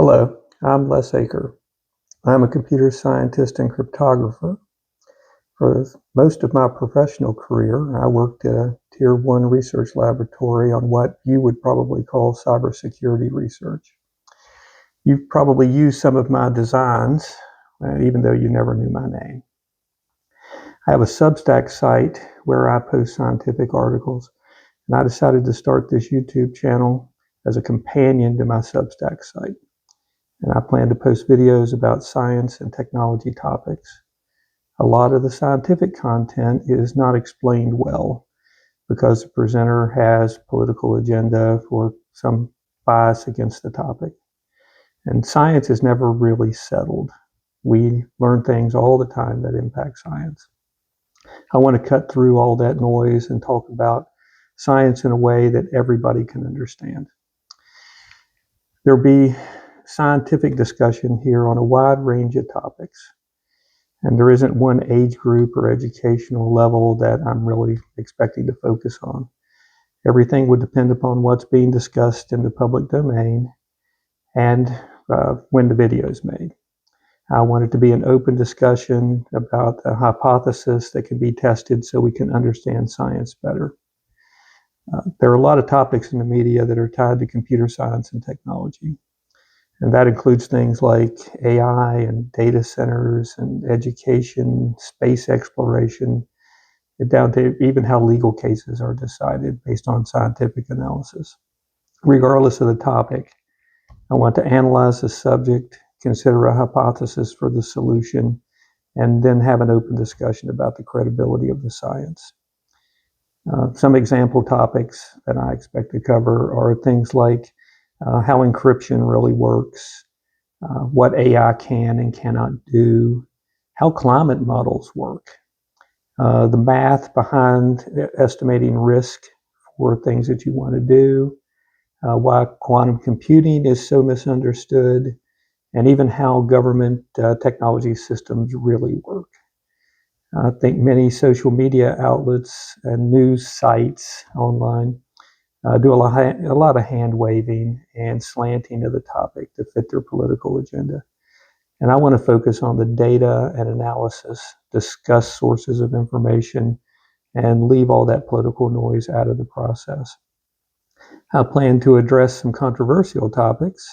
Hello, I'm Les Aker. I'm a computer scientist and cryptographer. For most of my professional career, I worked at a Tier 1 research laboratory on what you would probably call cybersecurity research. You've probably used some of my designs, even though you never knew my name. I have a Substack site where I post scientific articles, and I decided to start this YouTube channel as a companion to my Substack site. And I plan to post videos about science and technology topics. A lot of the scientific content is not explained well because the presenter has political agenda or some bias against the topic. And science is never really settled. We learn things all the time that impact science. I want to cut through all that noise and talk about science in a way that everybody can understand. There'll be scientific discussion here on a wide range of topics. And there isn't one age group or educational level that I'm really expecting to focus on. Everything would depend upon what's being discussed in the public domain and when the video is made. I want it to be an open discussion about a hypothesis that can be tested so we can understand science better. There are a lot of topics in the media that are tied to computer science and technology. And that includes things like AI and data centers and education, space exploration, and down to even how legal cases are decided based on scientific analysis. Regardless of the topic, I want to analyze the subject, consider a hypothesis for the solution, and then have an open discussion about the credibility of the science. Some example topics that I expect to cover are things like how encryption really works, what AI can and cannot do, how climate models work, the math behind estimating risk for things that you want to do, why quantum computing is so misunderstood, and even how government technology systems really work. I think many social media outlets and news sites online do a lot of hand waving and slanting of the topic to fit their political agenda. And I want to focus on the data and analysis, discuss sources of information, and leave all that political noise out of the process. I plan to address some controversial topics,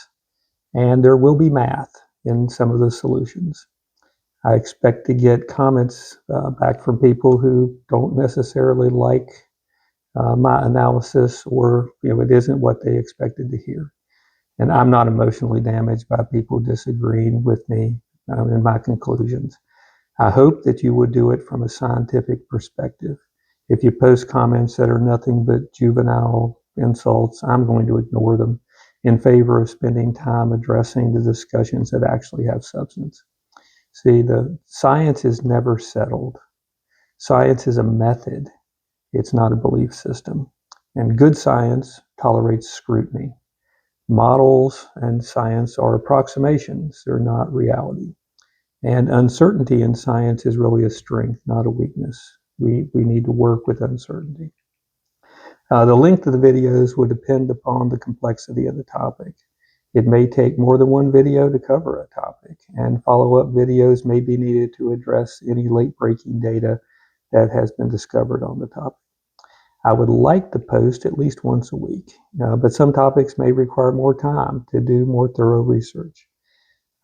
and there will be math in some of the solutions. I expect to get comments back from people who don't necessarily like my analysis, or it isn't what they expected to hear. And I'm not emotionally damaged by people disagreeing with me in my conclusions. I hope that you would do it from a scientific perspective. If you post comments that are nothing but juvenile insults, I'm going to ignore them in favor of spending time addressing the discussions that actually have substance. See, the science is never settled. Science is a method. It's not a belief system. And good science tolerates scrutiny. Models and science are approximations. They're not reality. And uncertainty in science is really a strength, not a weakness. We need to work with uncertainty. The length of the videos would depend upon the complexity of the topic. It may take more than one video to cover a topic, and follow-up videos may be needed to address any late-breaking data that has been discovered on the topic. I would like to post at least once a week, but some topics may require more time to do more thorough research.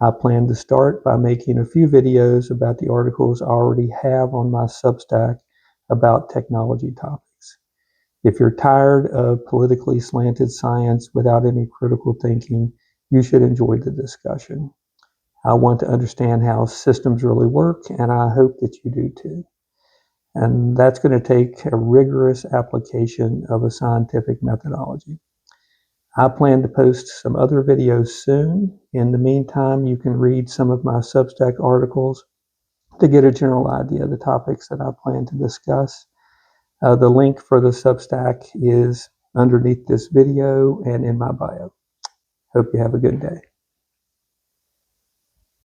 I plan to start by making a few videos about the articles I already have on my Substack about technology topics. If you're tired of politically slanted science without any critical thinking, you should enjoy the discussion. I want to understand how systems really work, and I hope that you do too. And that's going to take a rigorous application of a scientific methodology. I plan to post some other videos soon. In the meantime, you can read some of my Substack articles to get a general idea of the topics that I plan to discuss. The link for the Substack is underneath this video and in my bio. Hope you have a good day.